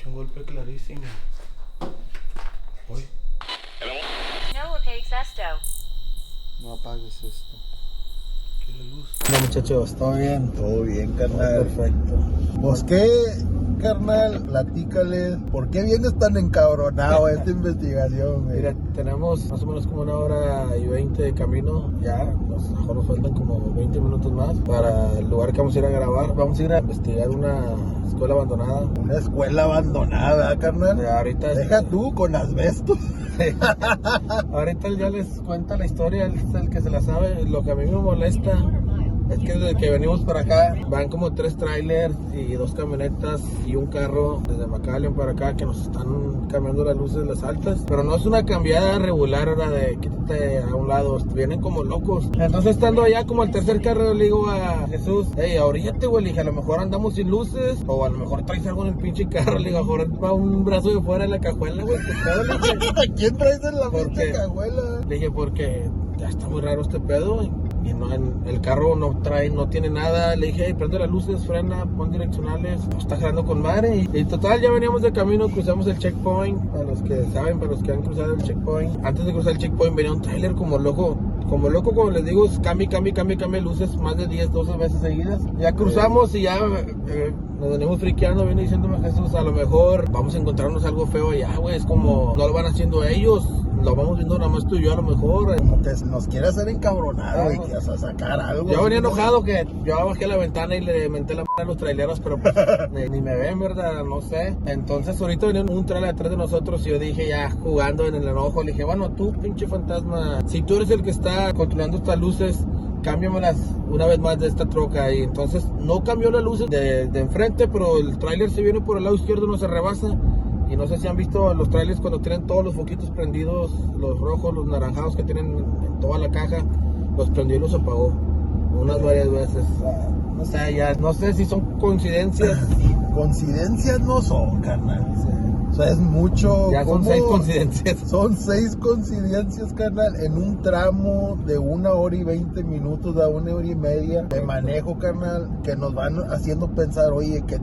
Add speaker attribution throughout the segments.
Speaker 1: escuché un golpe clarísimo. Uy.
Speaker 2: No apagues esto.
Speaker 3: No apagues esto.
Speaker 1: ¿Qué luz?
Speaker 3: No, muchachos, ¿todo bien?
Speaker 4: Todo bien, carnal.
Speaker 3: Perfecto.
Speaker 4: Pues qué, carnal, platícale. ¿Por qué vienes tan encabronado a esta investigación, güey?
Speaker 3: Mira, tenemos más o menos como 1 hora y 20 de camino. Ya, a lo mejor nos faltan como 20 minutos más para el lugar que vamos a ir a grabar. Vamos a ir a investigar una escuela abandonada.
Speaker 4: Una escuela abandonada, carnal.
Speaker 3: Ahorita
Speaker 4: Deja tú con asbesto.
Speaker 3: Ahorita él ya les cuenta la historia, él es el que se la sabe. Lo que a mí me molesta es que desde que venimos para acá van como 3 trailers y 2 camionetas y un carro desde McAllen para acá que nos están cambiando las luces de las altas. Pero no es una cambiada regular, ahora de quítate a un lado, vienen como locos. Entonces estando allá como el tercer carro le digo a Jesús, hey, ahoríllate, güey, le dije, a lo mejor andamos sin luces o a lo mejor traes algo en el pinche carro. Le digo, a lo mejor va un brazo de fuera de la cajuela, güey.
Speaker 4: ¿A quién traes en la
Speaker 3: ¿Por
Speaker 4: pinche
Speaker 3: qué?
Speaker 4: cajuela?
Speaker 3: Le dije, porque ya está muy raro este pedo y no, el carro no tiene nada. Le dije, hey, prende las luces, frena, pon direccionales, no está jalando con madre. Y total, ya veníamos de camino, cruzamos el checkpoint. Para los que saben, para los que han cruzado el checkpoint, antes de cruzar el checkpoint venía un trailer como loco, como les digo, cambia luces más de 10, 12 veces seguidas. Ya cruzamos y ya nos venimos friqueando, viene diciéndome Jesús, a lo mejor vamos a encontrarnos algo feo allá, güey, es como, no lo van haciendo ellos, lo vamos viendo nada más tú y yo a lo mejor.
Speaker 4: Como que nos quiere hacer encabronado y que vas a sacar algo.
Speaker 3: Yo venía enojado que yo bajé la ventana y le menté la mano a los traileros, pero pues ni me ven, ¿verdad? No sé. Entonces ahorita venía un trailer atrás de nosotros y yo dije, ya jugando en el enojo, le dije, bueno, tú pinche fantasma, si tú eres el que está controlando estas luces, cámbiamelas una vez más de esta troca. Y entonces no cambió las luces de enfrente, pero el trailer se viene por el lado izquierdo, no se rebasa. Y no sé si han visto los trailers cuando tienen todos los foquitos prendidos, los rojos, los naranjados que tienen en toda la caja, los prendió y los apagó varias veces. No sé, ya no sé si son coincidencias.
Speaker 4: Coincidencias no son, carnal. O sea, es mucho.
Speaker 3: Ya son 6 coincidencias.
Speaker 4: Son 6 coincidencias, carnal, en un tramo de 1 hora y 20 minutos a 1 hora y media de manejo, carnal, que nos van haciendo pensar, oye, que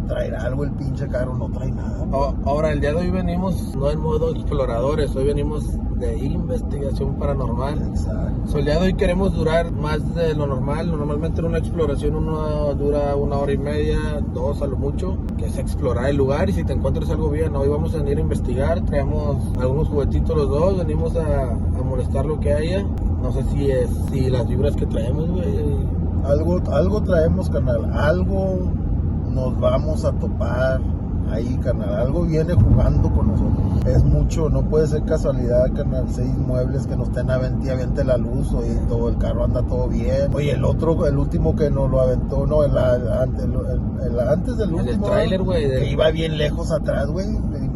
Speaker 4: traerá algo el pinche carro, no trae nada.
Speaker 3: Ahora, el día de hoy venimos no en modo exploradores, hoy venimos de investigación paranormal.
Speaker 4: Exacto.
Speaker 3: El día de hoy queremos durar más de lo normal. Normalmente en una exploración uno dura 1 hora y media, 2 a lo mucho, que es explorar el lugar y si te encuentras algo bien. Hoy vamos a venir a investigar, traemos algunos juguetitos los dos, venimos a molestar lo que haya. No sé si las vibras que traemos, güey.
Speaker 4: Algo traemos, carnal, algo nos vamos a topar ahí, carnal, algo viene jugando con nosotros. Es mucho, no puede ser casualidad, carnal, 6 muebles que nos estén aviente la luz, oye, todo el carro anda todo bien. Oye, el último que nos lo aventó, no, antes del último,
Speaker 3: el tráiler, güey,
Speaker 4: que iba bien lejos atrás, güey,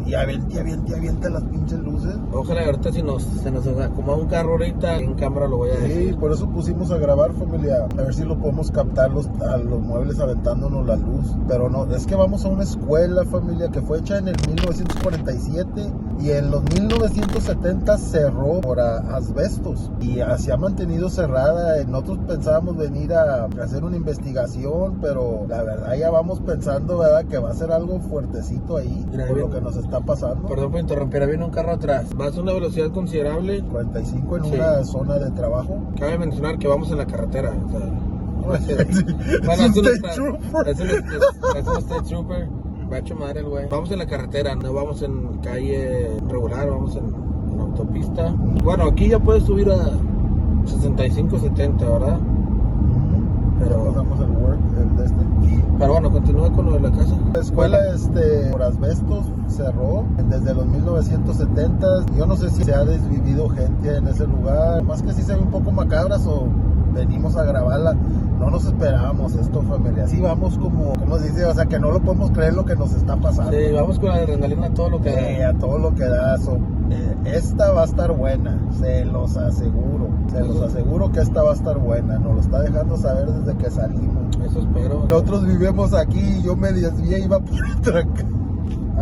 Speaker 4: y aviente las pinches luces.
Speaker 3: Ojalá ahorita si se nos acomoda un carro ahorita, en cámara lo voy a decir.
Speaker 4: Sí, por eso pusimos a grabar, familia, a ver si lo podemos captar a los muebles aventándonos la luz. Pero no, es que vamos a una escuela, familia, que fue hecha en el 1947 y en los 1970 cerró por asbestos y se ha mantenido cerrada. Nosotros pensábamos venir a hacer una investigación, pero la verdad ya vamos pensando, ¿verdad?, que va a ser algo fuertecito ahí.
Speaker 3: Mira,
Speaker 4: por
Speaker 3: bien,
Speaker 4: lo que nos está pasando.
Speaker 3: Perdón por interrumpir, viene un carro atrás, vas a una velocidad considerable.
Speaker 4: 45 en
Speaker 3: Sí.
Speaker 4: una zona de trabajo.
Speaker 3: Cabe mencionar que vamos en la carretera, o sea,
Speaker 4: Sí.
Speaker 3: bueno,
Speaker 4: Es un
Speaker 3: no
Speaker 4: state
Speaker 3: está-
Speaker 4: trooper.
Speaker 3: es un state trooper, va hecho madre el güey. Vamos en la carretera, no vamos en calle regular, vamos en autopista. Bueno, aquí ya puedes subir a 65, 70, ¿verdad?
Speaker 4: Pero pasamos el work,
Speaker 3: Pero bueno, continúa con lo de la casa.
Speaker 4: La escuela por asbestos cerró desde los 1970. Yo no sé si se ha desvivido gente en ese lugar. Más que si se ve un poco macabras o venimos a grabarla. No nos esperábamos esto, familia. Así vamos como se dice, o sea, que no lo podemos creer lo que nos está pasando.
Speaker 3: Sí, vamos con la adrenalina a todo lo que da.
Speaker 4: A todo lo que da. Esta va a estar buena, se los aseguro. Se los aseguro que esta va a estar buena. Nos lo está dejando saber desde que salimos.
Speaker 3: Eso espero.
Speaker 4: Nosotros vivimos aquí y yo me desvié y iba por otra casa.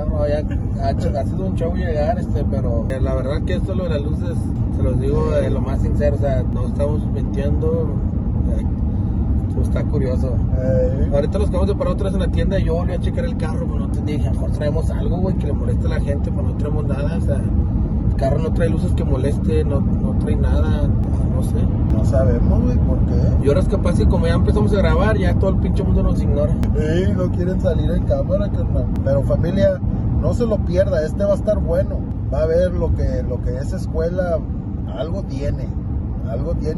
Speaker 3: No, ya ha sido un show llegar, pero la verdad que esto lo de las luces, se los digo de lo más sincero, o sea, no estamos mintiendo. Pues está curioso. Ahorita los que vamos a parar otra vez en la tienda, yo volví a checar el carro, pues no te dije, a lo mejor traemos algo, güey, que le moleste a la gente, pues no traemos nada, o sea, el carro no trae luces que moleste, no trae nada, no sé.
Speaker 4: No sabemos, güey, por qué.
Speaker 3: Y ahora es capaz que como ya empezamos a grabar, ya todo el pinche mundo nos ignora.
Speaker 4: No quieren salir en cámara, carnal. Pero familia, no se lo pierda, este va a estar bueno. Va a ver lo que es escuela, algo tiene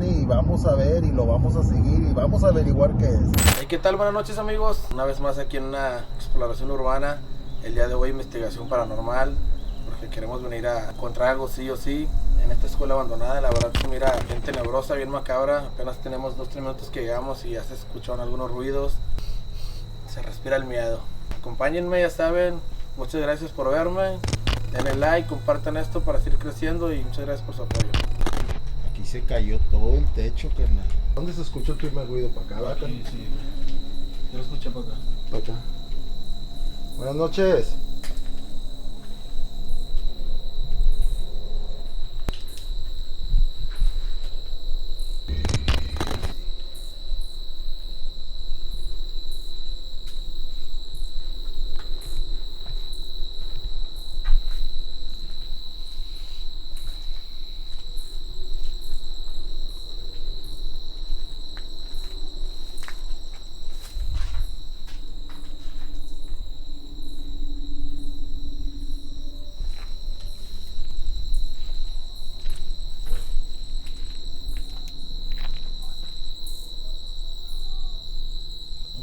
Speaker 4: y vamos a ver y lo vamos a seguir y vamos a averiguar qué es.
Speaker 3: Hey, ¿qué tal? Buenas noches, amigos. Una vez más aquí en una exploración urbana. El día de hoy investigación paranormal, porque queremos venir a encontrar algo sí o sí en esta escuela abandonada. La verdad se mira bien tenebrosa, bien macabra. Apenas tenemos 2-3 minutos que llegamos y ya se escucharon algunos ruidos. Se respira el miedo. Acompáñenme, ya saben. Muchas gracias por verme. Denle like, compartan esto para seguir creciendo y muchas gracias por su apoyo.
Speaker 4: Aquí se cayó todo el techo, carnal. ¿Dónde se escuchó el primer ruido? ¿Para acá? ¿Va, carnal?
Speaker 3: Sí. Yo lo escuché para acá.
Speaker 4: Para acá. Buenas noches.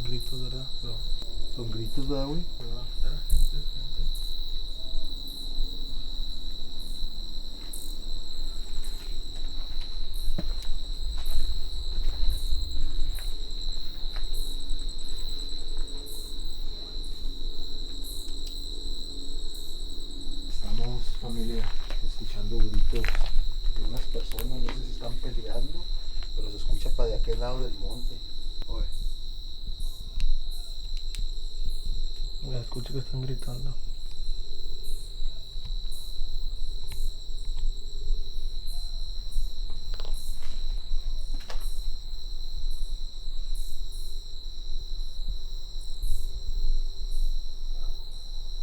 Speaker 3: Gritos, ¿verdad? Pero,
Speaker 4: Son gritos, ¿verdad, güey?
Speaker 3: era gente.
Speaker 4: Estamos, familia, escuchando gritos de unas personas, no sé si están peleando, pero se escucha para de aquel lado del monte. Oye,
Speaker 3: Ya escucho que están gritando.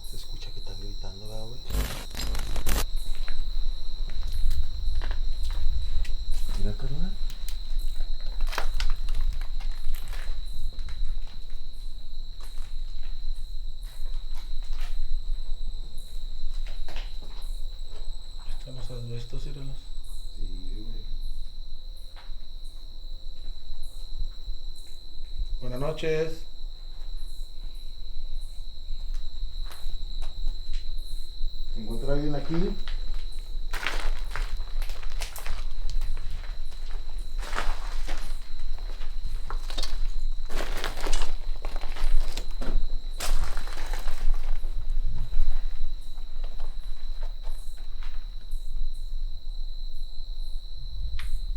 Speaker 4: se escucha que están gritando, ¿verdad, güey? Mira, carnal.
Speaker 3: Están los asbestos, íralos.
Speaker 4: Sí, güey.
Speaker 3: Buenas noches.
Speaker 4: ¿Se encuentra alguien aquí?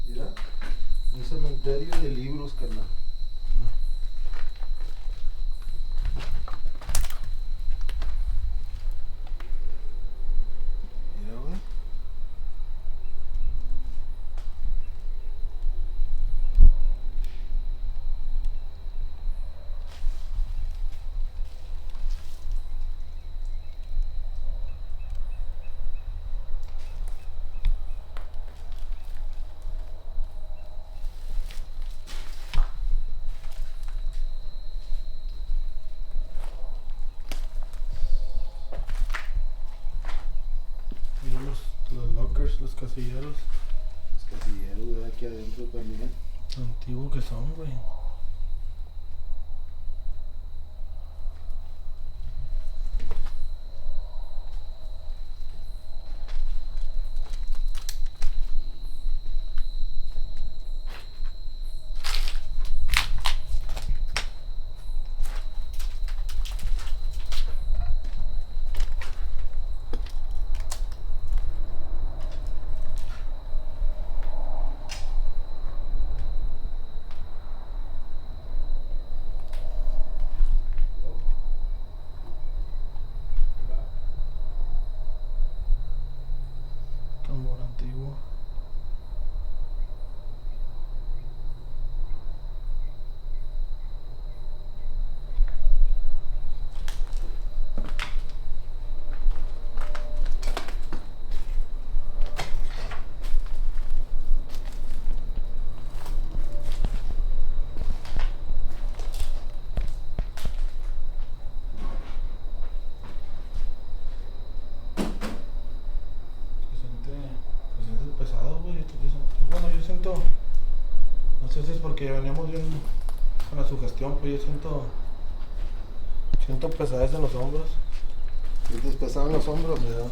Speaker 4: Mira, un cementerio de libros, carnal. Mira, güey.
Speaker 3: Mira los lockers, los casilleros.
Speaker 4: Los casilleros, güey, aquí adentro también.
Speaker 3: Antiguos que son, güey.
Speaker 1: porque ya veníamos bien con la sugestión, pues yo siento pesadez en los hombros.
Speaker 4: ¿Sientes pesado en los hombros?
Speaker 1: Ya.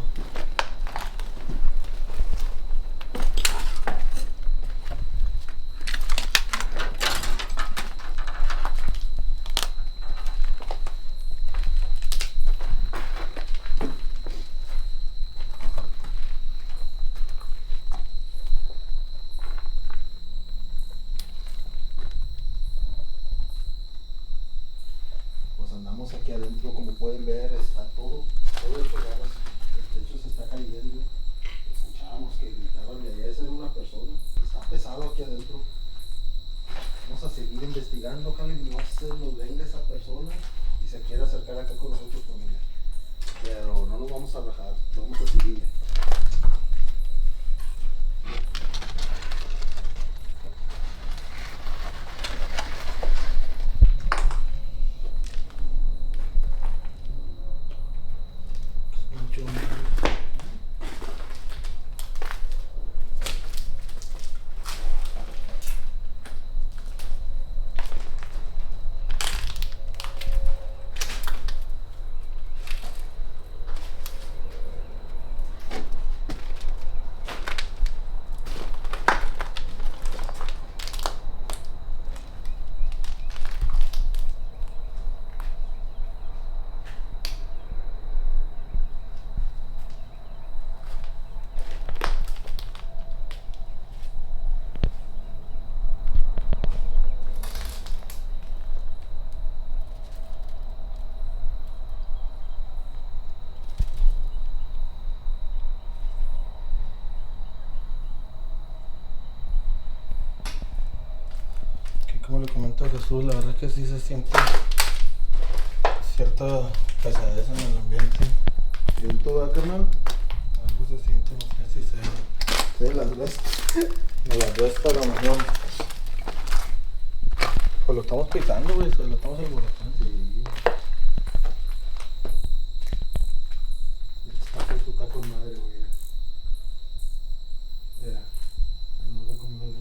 Speaker 4: Pues andamos aquí adentro, como pueden ver, está todo hecho garras. El techo se está cayendo. Escuchábamos que gritaban de allá, esa era una persona. Está pesado aquí adentro. Vamos a seguir investigando, ojalá y no se nos venga esa persona y se quiera acercar acá con nosotros, familia. Pero no nos vamos a rajar, vamos a seguirle.
Speaker 1: Mucho. Que como le comento a Jesús, la verdad que sí se siente cierta pesadez en el ambiente.
Speaker 4: ¿Siento, va, carnal?
Speaker 1: Algo se siente, no sé si sea.
Speaker 4: Sí, las ves.
Speaker 1: Me la resta la mejor. Pues lo estamos pitando, güey, lo estamos alborotando.
Speaker 4: Sí. Está con madre, güey. Mira.
Speaker 1: No sé cómo se ve.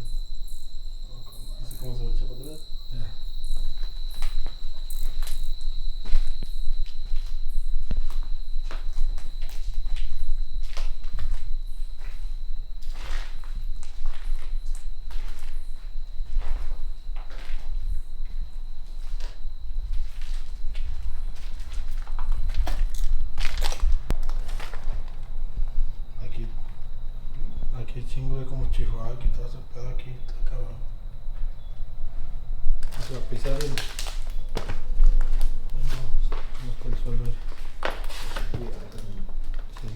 Speaker 1: No sé cómo se ve, echa para atrás. Ya. Aquí chingo de como chihuahua, aquí todo ese pedo aquí, está cabrón. Vamos a pisar y... Vamos por el suelo. Sí.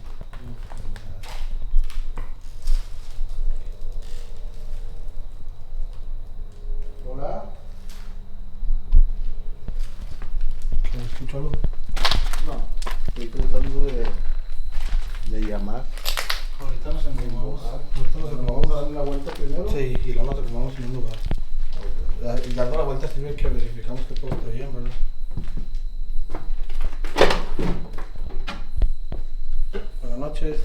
Speaker 4: Hola.
Speaker 1: ¿Qué? ¿Escucho algo?
Speaker 4: No, estoy tratando de llamar.
Speaker 1: Ahorita nos acomodamos.
Speaker 4: Vamos a darle la vuelta primero.
Speaker 1: Sí, y luego nos acomodamos en un lugar. Y dando la vuelta sirve que verificamos que todo está bien, ¿verdad? Buenas noches.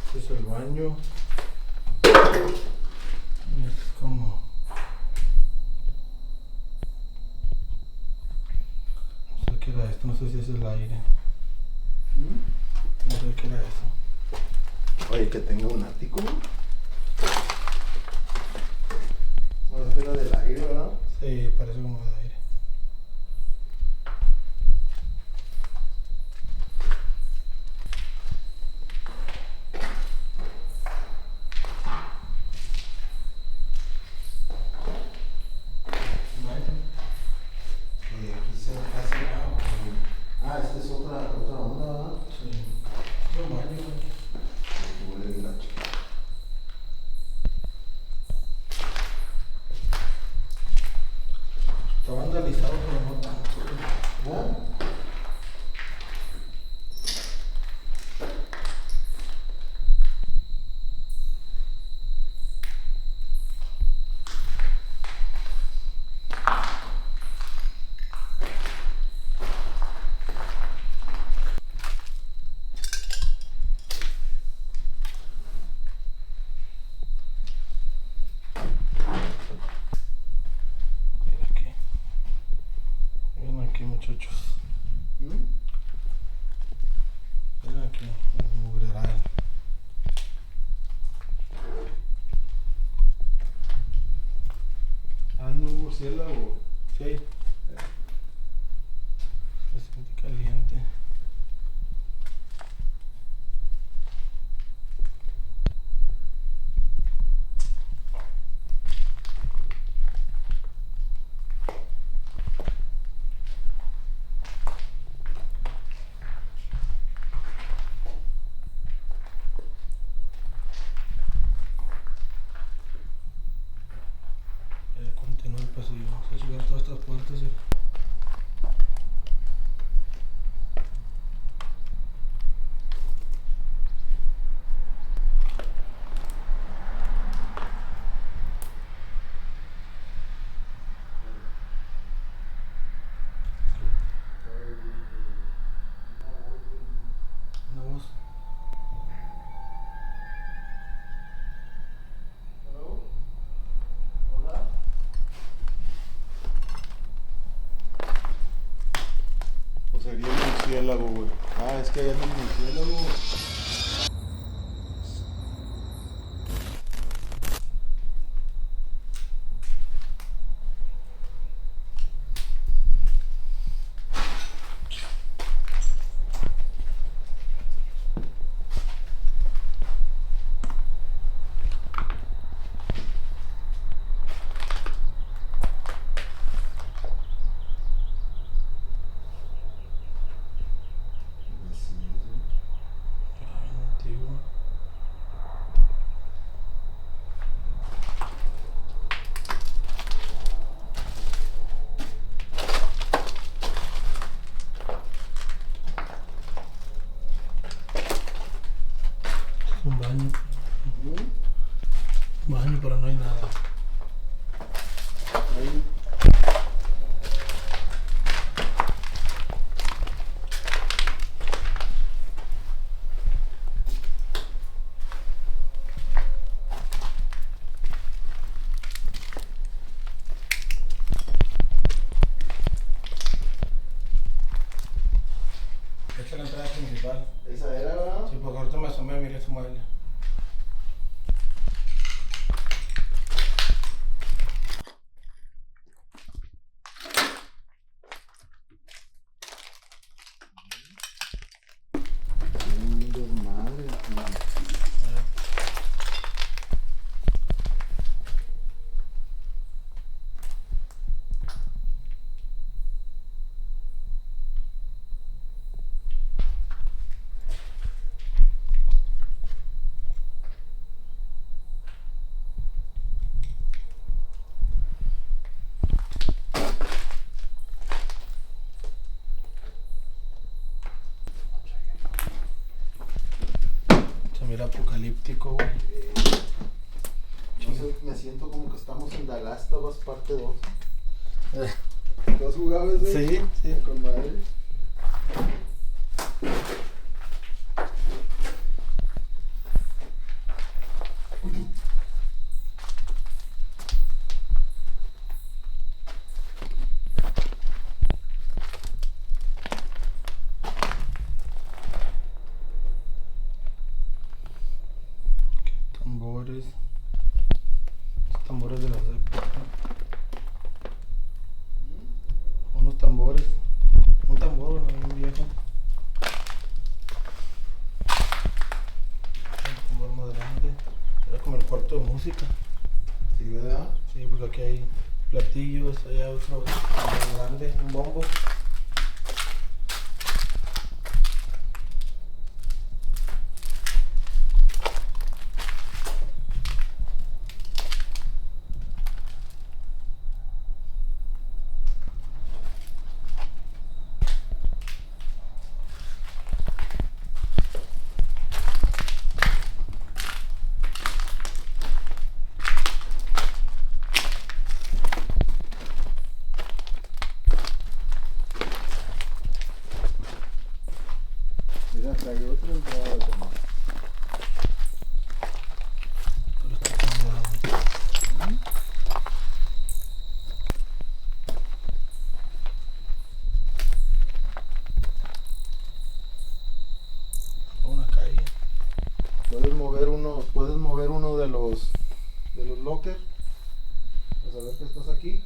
Speaker 1: Este es el baño. Y este es como... No sé qué era esto, no sé si es el aire. No sé qué era eso.
Speaker 4: Oye, que tenga un ático. Ahora era del aire, ¿verdad?
Speaker 1: Sí, parece como de aire.
Speaker 4: Oye, aquí se hace. Ah, esta es otra onda, ¿verdad?
Speaker 1: Sí. Es un baño.
Speaker 4: Que huele bien gacho.
Speaker 1: Estaban murciélago.
Speaker 3: Sí. Se siente caliente. Continúa el pasillo. Vamos a llegar todas estas puertas. Una voz.
Speaker 4: O sería el murciélago, güey. Ah, es que allá anda el murciélago.
Speaker 3: Antiguo. Es un baño. Baño, pero no hay nada.
Speaker 4: Ahí.
Speaker 3: Esta es la entrada principal.
Speaker 4: Esa era, ¿verdad?
Speaker 3: Sí, porque ahorita me asomé, miré su mueble.
Speaker 4: Un desmadre, güey.
Speaker 3: Se mira apocalíptico, güey.
Speaker 4: No sé, me siento como que estamos en The Last of Us parte 2. ¿Tú has jugado ese?
Speaker 3: Sí, sí.
Speaker 4: Con madre.
Speaker 3: Tambores. Tambores de la época. Unos tambores. Un tambor, un viejo. Un tambor más grande. Era como el cuarto de música.
Speaker 4: Sí, ¿verdad?
Speaker 3: Sí, porque aquí hay platillos, allá otro más grande, un bombo.
Speaker 4: Mira, acá hay otra entrada de tomar.
Speaker 3: Pero está como una calle.
Speaker 4: Puedes mover uno de los lockers. Pues a ver que estás aquí.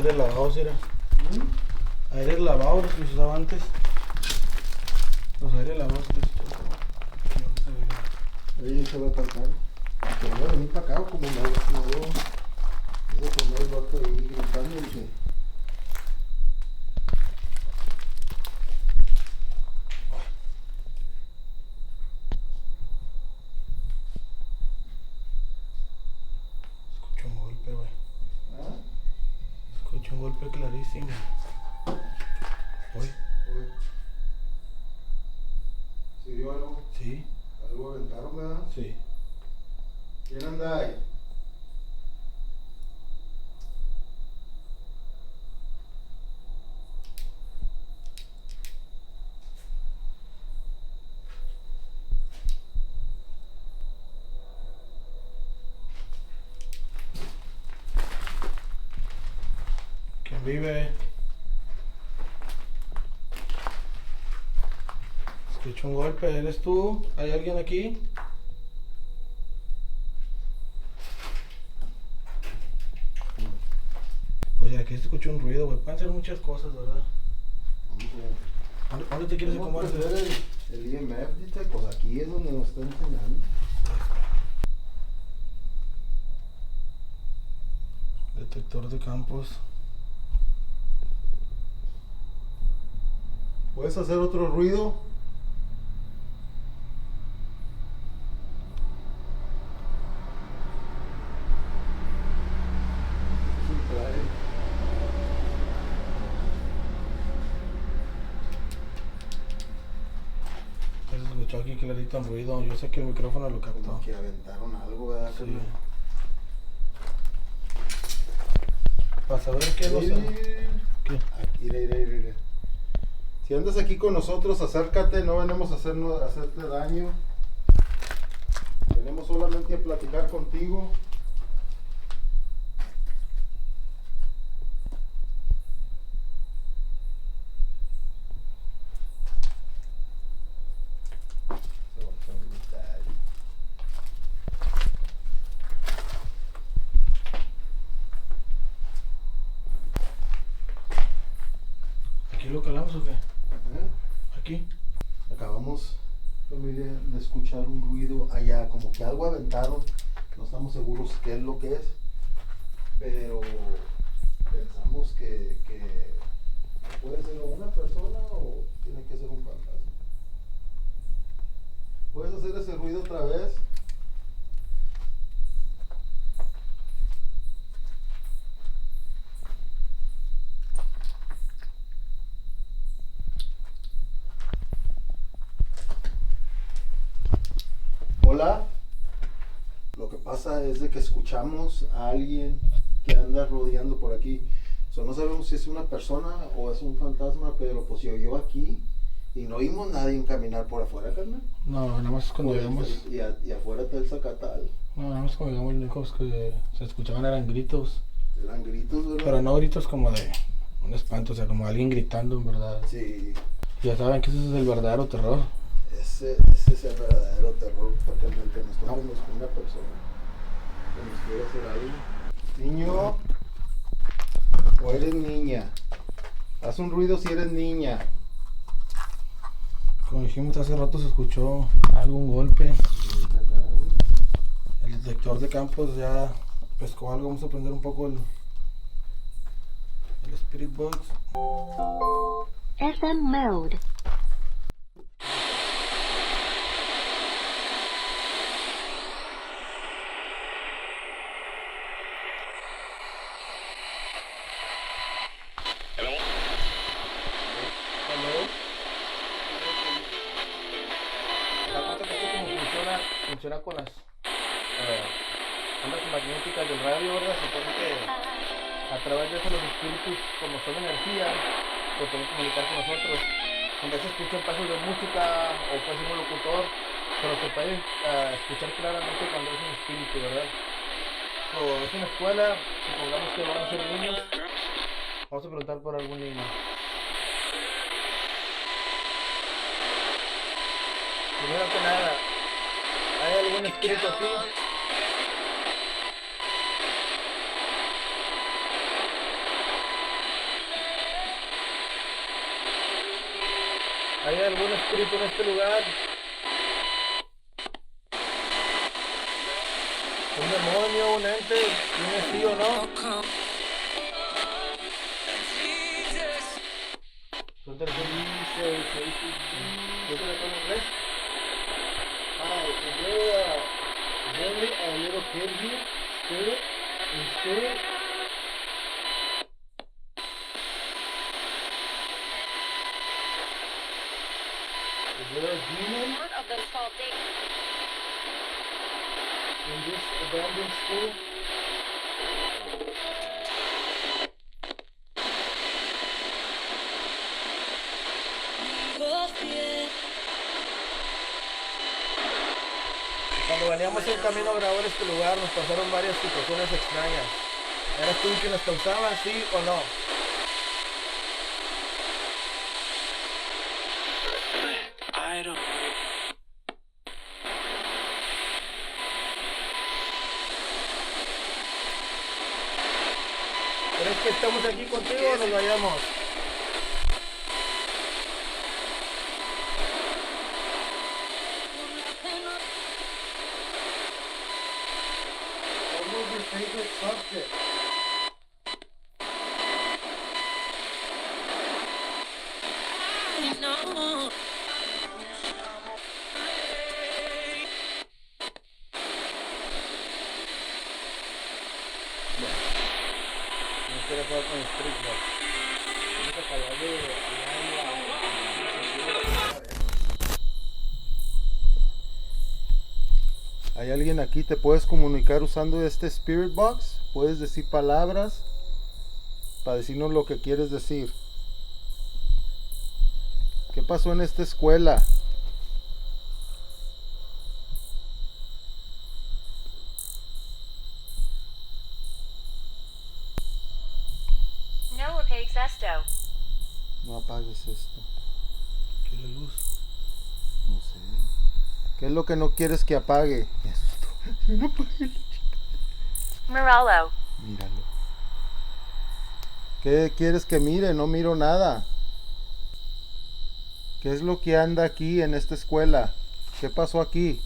Speaker 1: Aires lavados, era. Aires lavados los que se usaban antes. Los aires lavados que se usaban.
Speaker 4: Ahí se va a cargar. Que voy a venir para acá como no voy a poner el vato ahí gritando y que...
Speaker 1: Escucho un golpe, güey.
Speaker 4: ¿Ah?
Speaker 1: Escucho un golpe clarísimo. Uy,
Speaker 4: ¿Se vio algo?
Speaker 1: sí,
Speaker 4: ¿Algo aventaron, verdad?
Speaker 1: sí.
Speaker 4: ¿Quién anda ahí?
Speaker 1: ¿Quién vive? Escucho un golpe, ¿eres tú? ¿Hay alguien aquí? Pues aquí se escuchó un ruido, güey. Pueden ser muchas cosas, ¿verdad? ¿Dónde te quieres
Speaker 4: ¿Cómo
Speaker 1: acomodar?
Speaker 4: prender el IMF? Dice, pues aquí es donde nos está enseñando.
Speaker 1: Detector de campos.
Speaker 4: ¿Puedes hacer otro ruido?
Speaker 1: Se escuchó aquí clarito un ruido. Yo sé que el micrófono lo captó.
Speaker 4: Como que aventaron algo, ¿verdad?
Speaker 1: Sí.
Speaker 4: carnal?
Speaker 1: Para saber qué lo
Speaker 4: Sí.
Speaker 1: ¿Qué?
Speaker 4: Aquí, mira. Si andas aquí con nosotros, acércate, no venimos a hacerte daño. Venimos solamente a platicar contigo. Se va a gritar.
Speaker 1: ¿Aquí lo calamos o qué?
Speaker 4: ¿Eh?
Speaker 1: Aquí.
Speaker 4: Acabamos, familia, de escuchar un ruido allá, como que algo aventaron. No estamos seguros qué es lo que es, pero pensamos que puede ser una persona o tiene que ser un fantasma. ¿Puedes hacer ese ruido otra vez? Hola. Lo que pasa es de que escuchamos a alguien que anda rodeando por aquí. No sabemos si es una persona o es un fantasma, pero pues se oyó aquí y no oímos nadie caminar por afuera, carnal.
Speaker 1: No, nada más cuando llegamos.
Speaker 4: Y afuera está el zacatal.
Speaker 1: No, nada más cuando llegamos lejos que se escuchaban eran gritos.
Speaker 4: Eran gritos, ¿verdad?
Speaker 1: Pero no gritos como de un espanto, o sea, como alguien gritando en verdad.
Speaker 4: Sí,
Speaker 1: Ya saben que ese es el verdadero terror.
Speaker 4: ese es el verdadero terror, porque el que nos topemos con una persona que nos quiere hacer algo. Niño, o eres niña. Haz un ruido si eres niña.
Speaker 1: Como dijimos hace rato, se escuchó algún golpe. El detector de campos ya pescó algo. Vamos a prender un poco el Spirit Box.
Speaker 2: FM mode.
Speaker 1: Funciona con las ondas magnéticas del radio, ¿verdad? Se supone que a través de eso los espíritus, como son energía, se pueden comunicar con nosotros. A veces escuchan pasos de música o puede ser un locutor, pero se puede escuchar claramente cuando es un espíritu, ¿verdad? O es una escuela, supongamos que van a ser niños, vamos a preguntar por algún niño. Primero que nada, ¿hay algún espíritu aquí?
Speaker 3: ¿Hay algún espíritu en este lugar? ¿Un demonio, un ente? ¿Dime sí o no? ¿Tú te refieres? ¿Tú te refieres en inglés?
Speaker 4: Is there a little kid here? Spirit? In spirit? Is there a demon
Speaker 2: Part of the faulty.
Speaker 4: in this abandoned school?
Speaker 3: Cuando veníamos en camino a grabar este lugar nos pasaron varias situaciones extrañas. ¿Eras tú quien las causaba, sí o no?
Speaker 5: I don't.
Speaker 3: ¿Crees que estamos aquí contigo o nos vayamos?
Speaker 4: What was your favorite subject?
Speaker 3: No quiero jugar con Street Box. Vamos a acabar de...
Speaker 4: ¿Hay alguien aquí? ¿Te puedes comunicar usando este Spirit Box? ¿Puedes decir palabras para decirnos lo que quieres decir? ¿Qué pasó en esta escuela?
Speaker 2: No apagues esto.
Speaker 4: No apagues esto.
Speaker 3: ¿Qué es la luz?
Speaker 4: No sé. ¿Qué es lo que no quieres que apague? Me asustó. No apague.
Speaker 2: Moralo.
Speaker 4: Míralo. ¿Qué quieres que mire? No miro nada. ¿Qué es lo que anda aquí en esta escuela? ¿Qué pasó aquí?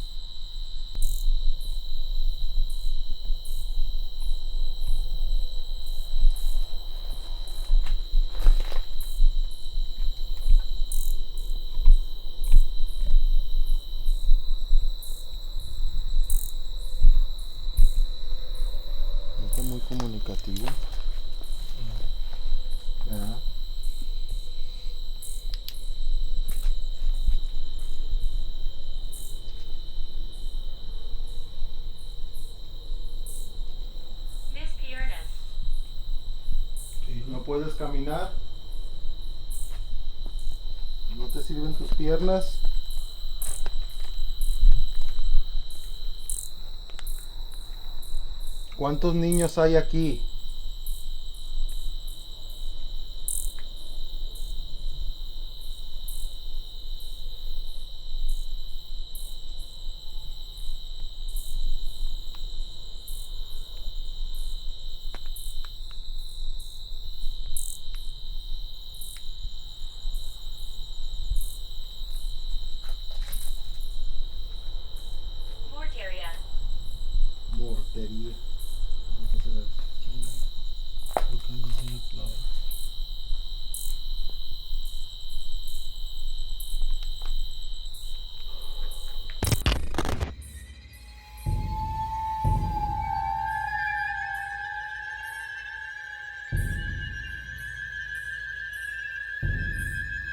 Speaker 4: Está muy comunicativo. ¿Verdad?
Speaker 2: Miss Piernas.
Speaker 4: ¿No puedes caminar? ¿No te sirven tus piernas? ¿Cuántos niños hay aquí?